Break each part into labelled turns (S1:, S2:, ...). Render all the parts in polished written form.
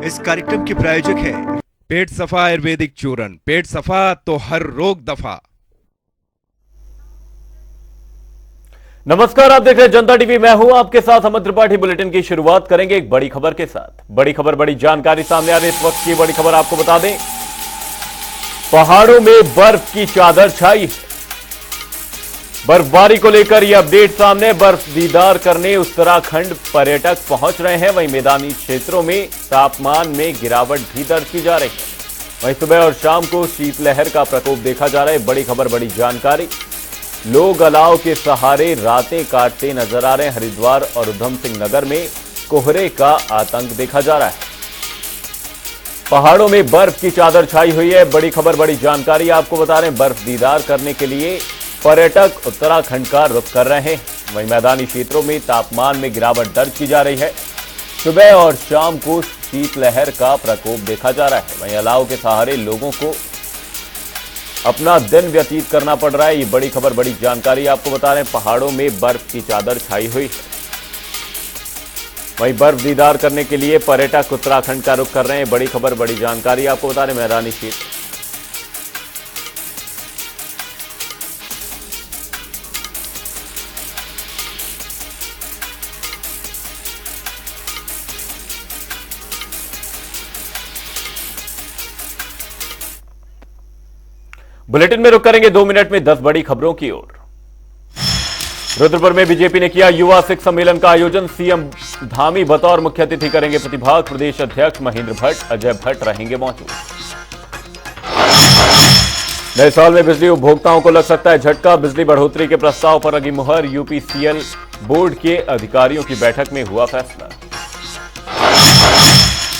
S1: इस कार्यक्रम के प्रायोजक है पेट सफा आयुर्वेदिक चूर्ण। पेट सफा तो हर रोग दफा।
S2: नमस्कार, आप देख रहे हैं जनता टीवी। मैं हूं आपके साथ अमर त्रिपाठी। बुलेटिन की शुरुआत करेंगे एक बड़ी खबर के साथ। बड़ी खबर, बड़ी जानकारी सामने आ रही है। इस वक्त की बड़ी खबर आपको बता दें, पहाड़ों में बर्फ की चादर छाई। बर्फबारी को लेकर यह अपडेट सामने। बर्फ दीदार करने उत्तराखंड पर्यटक पहुंच रहे हैं। वहीं मैदानी क्षेत्रों में तापमान में गिरावट भी दर्ज की जा रही है। वहीं सुबह और शाम को शीतलहर का प्रकोप देखा जा रहा है। बड़ी खबर, बड़ी जानकारी। लोग अलाव के सहारे रातें काटते नजर आ रहे हैं। हरिद्वार और उधम सिंह नगर में कोहरे का आतंक देखा जा रहा है। पहाड़ों में बर्फ की चादर छाई हुई है। बड़ी खबर, बड़ी जानकारी आपको बता रहे हैं। बर्फ दीदार करने के लिए पर्यटक उत्तराखंड का रुख कर रहे हैं। वहीं मैदानी क्षेत्रों में तापमान में गिरावट दर्ज की जा रही है। सुबह और शाम को शीतलहर का प्रकोप देखा जा रहा है। वहीं अलाव के सहारे लोगों को अपना दिन व्यतीत करना पड़ रहा है। ये बड़ी खबर, बड़ी जानकारी आपको बता रहे हैं। पहाड़ों में बर्फ की चादर छाई हुई है। वहीं बर्फ दीदार करने के लिए पर्यटक उत्तराखंड का रुख कर रहे हैं। बड़ी खबर, बड़ी जानकारी आपको बता रहे हैं। मैदानी क्षेत्र बुलेटिन में रुक करेंगे 2 मिनट में 10 बड़ी खबरों की ओर। रुद्रपुर में बीजेपी ने किया युवा सिख सम्मेलन का आयोजन। सीएम धामी बतौर मुख्य अतिथि करेंगे प्रतिभाग। प्रदेश अध्यक्ष महेंद्र भट्ट, अजय भट्ट रहेंगे मौजूद। नए साल में बिजली उपभोक्ताओं को लग सकता है झटका। बिजली बढ़ोतरी के प्रस्ताव पर लगी मुहर। यूपीसीएल बोर्ड के अधिकारियों की बैठक में हुआ फैसला।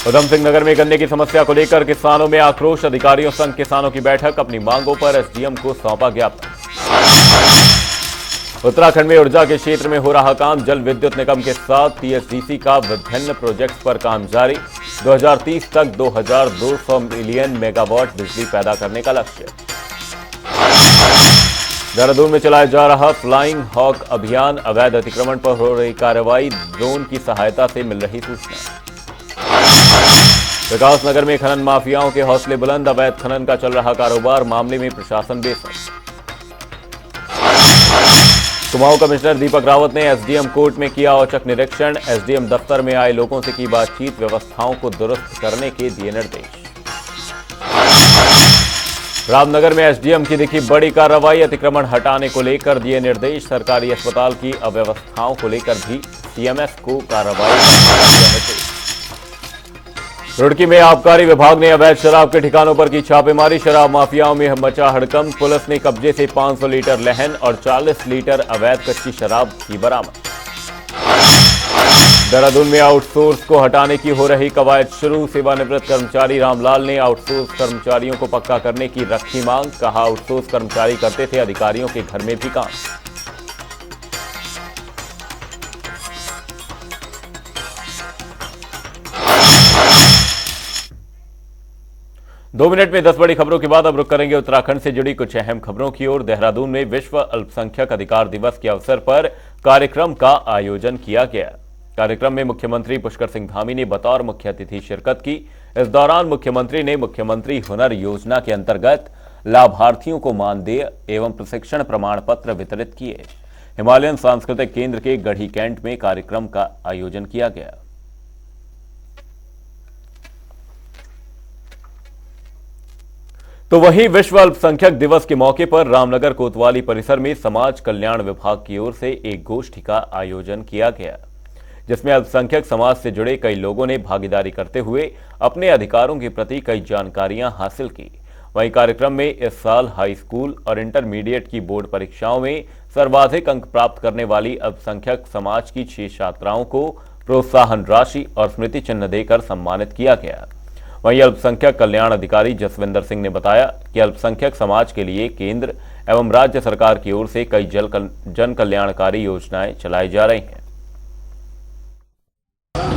S2: उधम सिंह नगर में गन्ने की समस्या को लेकर किसानों में आक्रोश। अधिकारियों संघ किसानों की बैठक। अपनी मांगों पर एसडीएम को सौंपा ज्ञापन। उत्तराखंड में ऊर्जा के क्षेत्र में हो रहा काम। जल विद्युत निगम के साथ टीएचडीसी का विभिन्न प्रोजेक्ट्स पर काम जारी। 2030 तक 2200 मिलियन मेगावाट बिजली पैदा करने का लक्ष्य। देहरादून में चलाया जा रहा फ्लाइंग हॉक अभियान। अवैध अतिक्रमण पर हो रही कार्रवाई। ड्रोन की सहायता से मिल रही सूचना। विकास नगर में खनन माफियाओं के हौसले बुलंद। अवैध खनन का चल रहा कारोबार। मामले में प्रशासन बेसब्र। कुमाऊं कमिश्नर दीपक रावत ने एसडीएम कोर्ट में किया औचक निरीक्षण। एसडीएम दफ्तर में आए लोगों से की बातचीत। व्यवस्थाओं को दुरुस्त करने के दिए निर्देश। रामनगर में एसडीएम की दिखी बड़ी कार्रवाई। अतिक्रमण हटाने को लेकर दिए निर्देश। सरकारी अस्पताल की अव्यवस्थाओं को लेकर भी सीएमएस को कार्रवाई करने का दिया निर्देश। रुड़की में आबकारी विभाग ने अवैध शराब के ठिकानों पर की छापेमारी। शराब माफियाओं में मचा हड़कंप। पुलिस ने कब्जे से 500 लीटर लहन और 40 लीटर अवैध कच्ची शराब की बरामद। देहरादून में आउटसोर्स को हटाने की हो रही कवायद शुरू। सेवानिवृत्त कर्मचारी रामलाल ने आउटसोर्स कर्मचारियों को पक्का करने की रखी मांग। कहा, आउटसोर्स कर्मचारी करते थे अधिकारियों के घर में भी काम। 2 मिनट में 10 बड़ी खबरों के बाद अब रुक करेंगे उत्तराखंड से जुड़ी कुछ अहम खबरों की ओर। देहरादून में विश्व अल्पसंख्यक अधिकार दिवस के अवसर पर कार्यक्रम का आयोजन किया गया। कार्यक्रम में मुख्यमंत्री पुष्कर सिंह धामी ने बतौर मुख्य अतिथि शिरकत की। इस दौरान मुख्यमंत्री ने मुख्यमंत्री हुनर योजना के अंतर्गत लाभार्थियों को मानदेय एवं प्रशिक्षण प्रमाण पत्र वितरित किए। हिमालयन सांस्कृतिक केंद्र के गढ़ी कैंट में कार्यक्रम का आयोजन किया गया। तो वहीं विश्व अल्पसंख्यक दिवस के मौके पर रामनगर कोतवाली परिसर में समाज कल्याण विभाग की ओर से एक गोष्ठी का आयोजन किया गया, जिसमें अल्पसंख्यक समाज से जुड़े कई लोगों ने भागीदारी करते हुए अपने अधिकारों के प्रति कई जानकारियां हासिल की। वहीं कार्यक्रम में इस साल हाई स्कूल और इंटरमीडिएट की बोर्ड परीक्षाओं में सर्वाधिक अंक प्राप्त करने वाली अल्पसंख्यक समाज की 6 छात्राओं को प्रोत्साहन राशि और स्मृति चिन्ह देकर सम्मानित किया गया। वहीं अल्पसंख्यक कल्याण अधिकारी जसविंदर सिंह ने बताया कि अल्पसंख्यक समाज के लिए केंद्र एवं राज्य सरकार की ओर से कई जन कल्याणकारी योजनाएं चलाई जा रही हैं।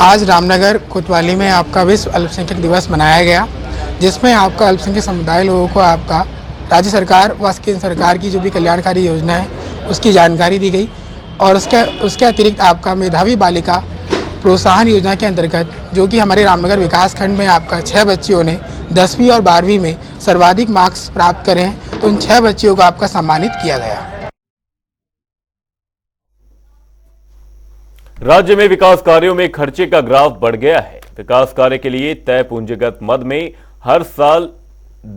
S3: आज रामनगर कोतवाली में आपका विश्व अल्पसंख्यक दिवस मनाया गया, जिसमें आपका अल्पसंख्यक समुदाय लोगों को आपका राज्य सरकार व केंद्र सरकार की जो भी कल्याणकारी योजना है उसकी जानकारी दी गई और उसके अतिरिक्त आपका मेधावी बालिका प्रोत्साहन योजना के अंतर्गत जो कि हमारे रामनगर विकास खंड में आपका 6 बच्चियों ने 10वीं और 12वीं में सर्वाधिक मार्क्स प्राप्त करे हैं, तो उन 6 बच्चियों को आपका सम्मानित किया गया।
S2: राज्य में विकास कार्यों में खर्चे का ग्राफ बढ़ गया है। विकास कार्य के लिए तय पूंजीगत मद में हर साल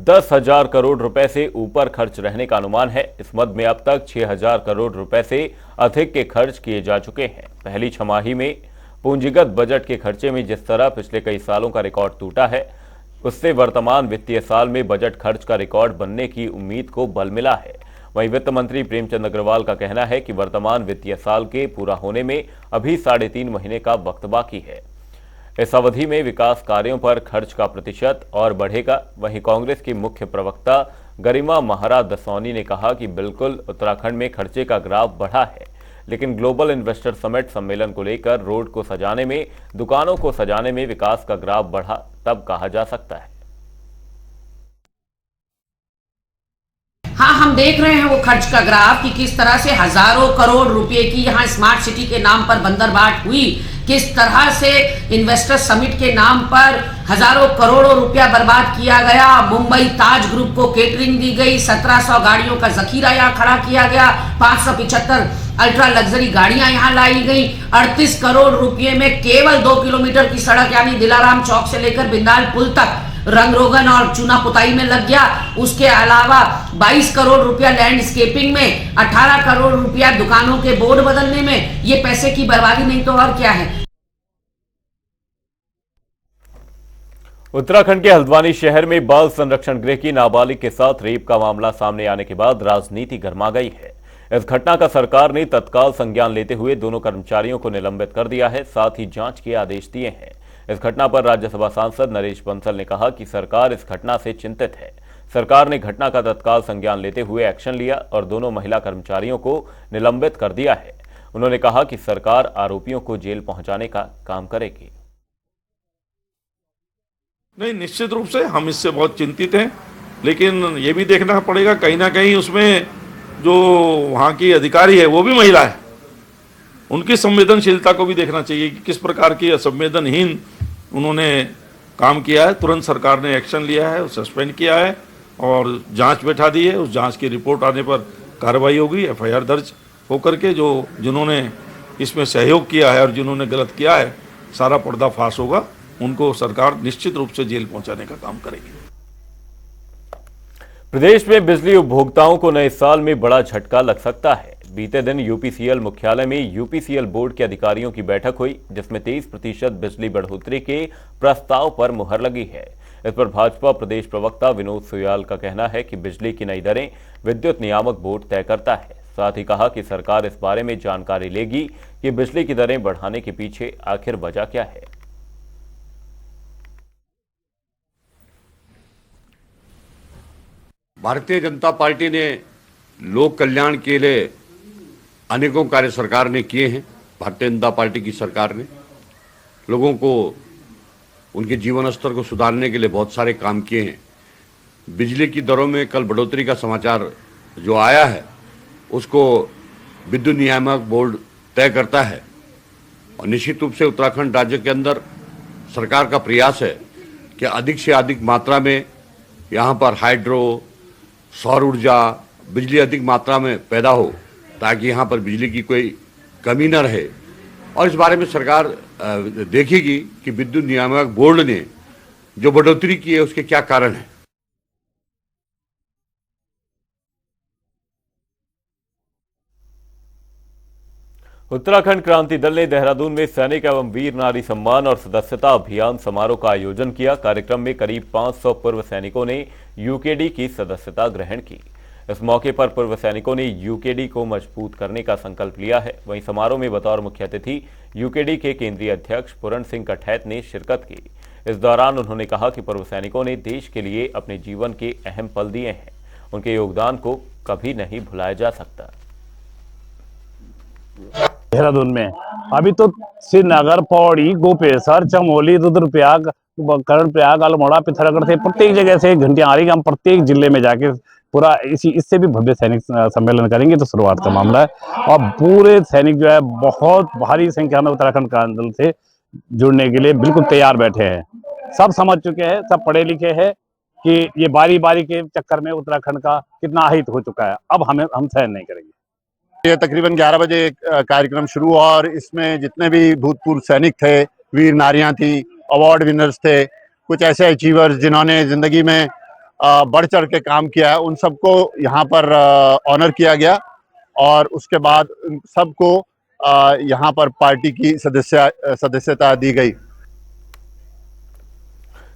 S2: 10,000 करोड़ रुपए से ऊपर खर्च रहने का अनुमान है। इस मद में अब तक 6,000 करोड़ रुपए से अधिक के खर्च किए जा चुके हैं। पहली छमाही में पूंजीगत बजट के खर्चे में जिस तरह पिछले कई सालों का रिकॉर्ड टूटा है, उससे वर्तमान वित्तीय साल में बजट खर्च का रिकॉर्ड बनने की उम्मीद को बल मिला है। वहीं वित्त मंत्री प्रेमचंद अग्रवाल का कहना है कि वर्तमान वित्तीय साल के पूरा होने में अभी 3.5 महीने का वक्त बाकी है। इस अवधि में विकास कार्यों पर खर्च का प्रतिशत और बढ़ेगा। वहीं कांग्रेस की मुख्य प्रवक्ता गरिमा महारा दसौनी ने कहा कि बिल्कुल उत्तराखंड में खर्चे का ग्राफ बढ़ा है, लेकिन ग्लोबल इन्वेस्टर समिट सम्मेलन को लेकर रोड को सजाने में, दुकानों को सजाने में विकास का ग्राफ बढ़ा तब कहा जा सकता है।
S4: हाँ, हम देख रहे हैं वो खर्च का ग्राफ कि किस तरह से हजारों करोड़ रुपए की यहाँ स्मार्ट सिटी के नाम पर बंदरबाट हुई, किस तरह से इन्वेस्टर समिट के नाम पर हजारों करोड़ों रुपया बर्बाद किया गया। मुंबई ताज ग्रुप को केटरिंग दी गई, 1700 गाड़ियों का जखीरा यहाँ खड़ा किया गया, 575 अल्ट्रा लग्जरी गाड़ियां यहाँ लाई गई, 38 करोड़ रुपए में केवल 2 किलोमीटर की सड़क यानी दिलाराम चौक से लेकर बिंदाल पुल तक रंग रोगन और चूना पुताई में लग गया। उसके अलावा 22 करोड़ रुपया लैंडस्केपिंग में, 18 करोड़ रुपया दुकानों के बोर्ड बदलने में। ये पैसे की बर्बादी नहीं तो और क्या है।
S2: उत्तराखंड के हल्द्वानी शहर में बाल संरक्षण गृह की नाबालिग के साथ रेप का मामला सामने आने के बाद राजनीति गर्मा गई है। इस घटना का सरकार ने तत्काल संज्ञान लेते हुए दोनों कर्मचारियों को निलंबित कर दिया है, साथ ही जांच के आदेश दिए हैं। इस घटना पर राज्यसभा सांसद नरेश बंसल ने कहा कि सरकार इस घटना से चिंतित है। सरकार ने घटना का तत्काल संज्ञान लेते हुए एक्शन लिया और दोनों महिला कर्मचारियों को निलंबित कर दिया है। उन्होंने कहा कि सरकार आरोपियों को जेल पहुंचाने का काम करेगी।
S5: नहीं, निश्चित रूप से हम इससे बहुत चिंतित हैं, लेकिन ये भी देखना पड़ेगा कहीं ना कहीं उसमें जो वहाँ की अधिकारी है वो भी महिला है, उनकी संवेदनशीलता को भी देखना चाहिए कि किस प्रकार की असंवेदनहीन उन्होंने काम किया है। तुरंत सरकार ने एक्शन लिया है, सस्पेंड किया है और जांच बैठा दी है। उस जांच की रिपोर्ट आने पर कार्रवाई होगी, एफआईआर दर्ज होकर के जिन्होंने इसमें सहयोग किया है और जिन्होंने गलत किया है सारा पर्दाफाश होगा। उनको सरकार निश्चित रूप से जेल पहुंचाने का काम करेगी।
S2: प्रदेश में बिजली उपभोक्ताओं को नए साल में बड़ा झटका लग सकता है। बीते दिन यूपीसीएल मुख्यालय में यूपीसीएल बोर्ड के अधिकारियों की बैठक हुई, जिसमें 23% बिजली बढ़ोतरी के प्रस्ताव पर मुहर लगी है। इस पर भाजपा प्रदेश प्रवक्ता विनोद सुयाल का कहना है कि बिजली की नई दरें विद्युत नियामक बोर्ड तय करता है। साथ ही कहा कि सरकार इस बारे में जानकारी लेगी कि बिजली की दरें बढ़ाने के पीछे आखिर वजह क्या है।
S6: भारतीय जनता पार्टी ने लोक कल्याण के लिए अनेकों कार्य सरकार ने किए हैं। भारतीय जनता पार्टी की सरकार ने लोगों को उनके जीवन स्तर को सुधारने के लिए बहुत सारे काम किए हैं। बिजली की दरों में कल बढ़ोतरी का समाचार जो आया है उसको विद्युत नियामक बोर्ड तय करता है और निश्चित रूप से उत्तराखंड राज्य के अंदर सरकार का प्रयास है कि अधिक से अधिक मात्रा में यहाँ पर हाइड्रो, सौर ऊर्जा, बिजली अधिक मात्रा में पैदा हो ताकि यहाँ पर बिजली की कोई कमी न रहे। और इस बारे में सरकार देखेगी कि विद्युत नियामक बोर्ड ने जो बढ़ोतरी की है उसके क्या कारण है।
S2: उत्तराखंड क्रांति दल ने देहरादून में सैनिक एवं वीर नारी सम्मान और सदस्यता अभियान समारोह का आयोजन किया। कार्यक्रम में करीब 500 पूर्व सैनिकों ने यूकेडी की सदस्यता ग्रहण की। इस मौके पर पूर्व सैनिकों ने यूकेडी को मजबूत करने का संकल्प लिया है। वहीं समारोह में बतौर मुख्य अतिथि यूकेडी के केंद्रीय अध्यक्ष पूरण सिंह कठैत ने शिरकत की। इस दौरान उन्होंने कहा कि पूर्व सैनिकों ने देश के लिए अपने जीवन के अहम पल दिए हैं, उनके योगदान को कभी नहीं भुलाया जा सकता।
S7: देहरादून में अभी तो श्रीनगर, पौड़ी, गोपेश्वर, चमोली, रुद्रप्रयाग, कर्णप्रयाग, अल्मोड़ा, पिथौरागढ़ से प्रत्येक जगह से घंटियां आ रही। हम प्रत्येक जिले में जाके पूरा इससे भी भव्य सैनिक सम्मेलन करेंगे। तो शुरुआत का मामला है और पूरे सैनिक जो है बहुत भारी संख्या में उत्तराखंड क्रांति दल से जुड़ने के लिए बिल्कुल तैयार बैठे हैं। सब समझ चुके हैं, सब पढ़े लिखे हैं कि ये बारी बारी के चक्कर में उत्तराखंड का कितना अहित हो चुका है। अब हम सहन नहीं करेंगे।
S8: ये तकरीबन 11 बजे कार्यक्रम शुरू हुआ और इसमें जितने भी भूतपूर्व सैनिक थे, वीर नारियां थी, अवार्ड विनर्स थे, कुछ ऐसे अचीवर्स जिन्होंने जिंदगी में बढ़ चढ़ के काम किया है, उन सबको यहाँ पर ऑनर किया गया और उसके बाद सबको यहाँ पर पार्टी की सदस्यता दी गई।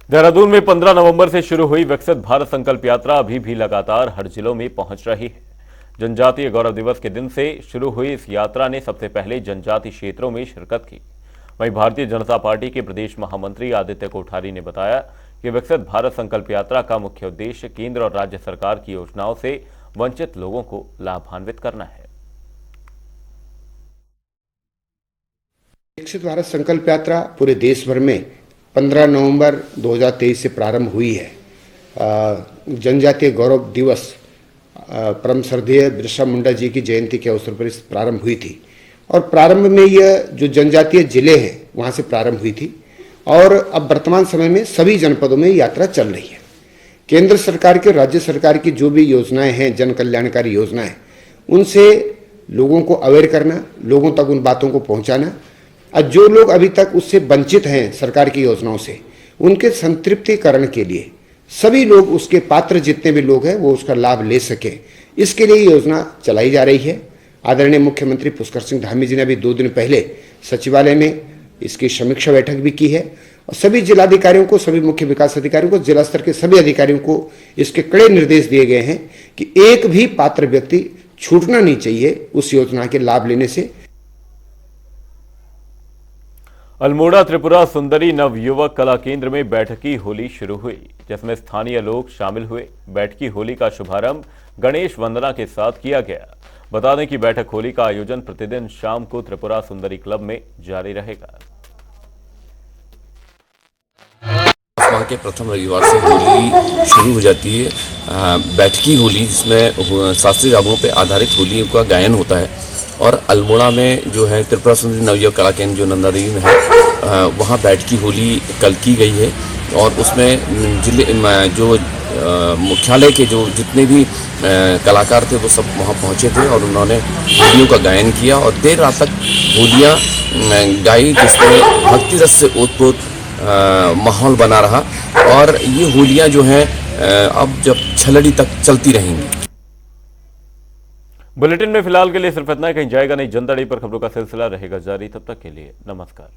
S2: देहरादून में 15 नवंबर से शुरू हुई विकसित भारत संकल्प यात्रा अभी भी लगातार हर जिलों में पहुंच रही है। जनजातीय गौरव दिवस के दिन से शुरू हुई इस यात्रा ने सबसे पहले जनजातीय क्षेत्रों में शिरकत की। वहीं भारतीय जनता पार्टी के प्रदेश महामंत्री आदित्य कोठारी ने बताया कि विकसित भारत संकल्प यात्रा का मुख्य उद्देश्य केंद्र और राज्य सरकार की योजनाओं से वंचित लोगों को लाभान्वित करना है।
S9: विकसित भारत संकल्प यात्रा पूरे देश भर में 15 नवंबर 2023 से प्रारंभ हुई है। जनजातीय गौरव दिवस परम श्रद्धेय बिरसा मुंडा जी की जयंती के अवसर पर प्रारंभ हुई थी और प्रारंभ में यह जो जनजातीय जिले हैं वहां से प्रारंभ हुई थी और अब वर्तमान समय में सभी जनपदों में यात्रा चल रही है। केंद्र सरकार के, राज्य सरकार की जो भी योजनाएं हैं, जन कल्याणकारी योजनाएं, उनसे लोगों को अवेयर करना, लोगों तक उन बातों को पहुंचाना और जो लोग अभी तक उससे वंचित हैं सरकार की योजनाओं से, उनके संतृप्तिकरण के लिए सभी लोग, उसके पात्र जितने भी लोग हैं, वो उसका लाभ ले सके, इसके लिए योजना चलाई जा रही है। आदरणीय मुख्यमंत्री पुष्कर सिंह धामी जी ने अभी 2 दिन पहले सचिवालय में इसकी समीक्षा बैठक भी की है और सभी जिलाधिकारियों को, सभी मुख्य विकास अधिकारियों को, जिला स्तर के सभी अधिकारियों को इसके कड़े निर्देश दिए गए हैं कि एक भी पात्र व्यक्ति छूटना नहीं चाहिए उस योजना के लाभ लेने से।
S2: अल्मोड़ा त्रिपुरा सुंदरी नवयुवक कला केंद्र में बैठकी होली शुरू हुई, जिसमें स्थानीय लोग शामिल हुए। बैठकी होली का शुभारंभ गणेश वंदना के साथ किया गया। बता दें कि बैठक होली का आयोजन प्रतिदिन शाम को त्रिपुरा सुंदरी क्लब में जारी रहेगा।
S10: माह के प्रथम रविवार से होली शुरू हो जाती है। बैठकी होली, जिसमें शास्त्रीय रागों पर आधारित होली का गायन होता है और अल्मोड़ा में जो है त्रिपुरा सुंदरी नवयुवक कला केंद्र जो नंदादेवी में है, वहाँ बैठकी होली कल की गई है और उसमें जिले जो मुख्यालय के जो जितने भी कलाकार थे वो सब वहाँ पहुँचे थे और उन्होंने होलियों का गायन किया और देर रात तक होलियाँ गाई, जिसमें भक्ति रस से ओतप्रोत माहौल बना रहा और ये होलियाँ जो हैं अब जब छलड़ी तक चलती रहेंगी।
S2: बुलेटिन में फिलहाल के लिए सिर्फ इतना, कहीं जाएगा नहीं। जनता डे पर खबरों का सिलसिला रहेगा जारी। तब तक के लिए नमस्कार।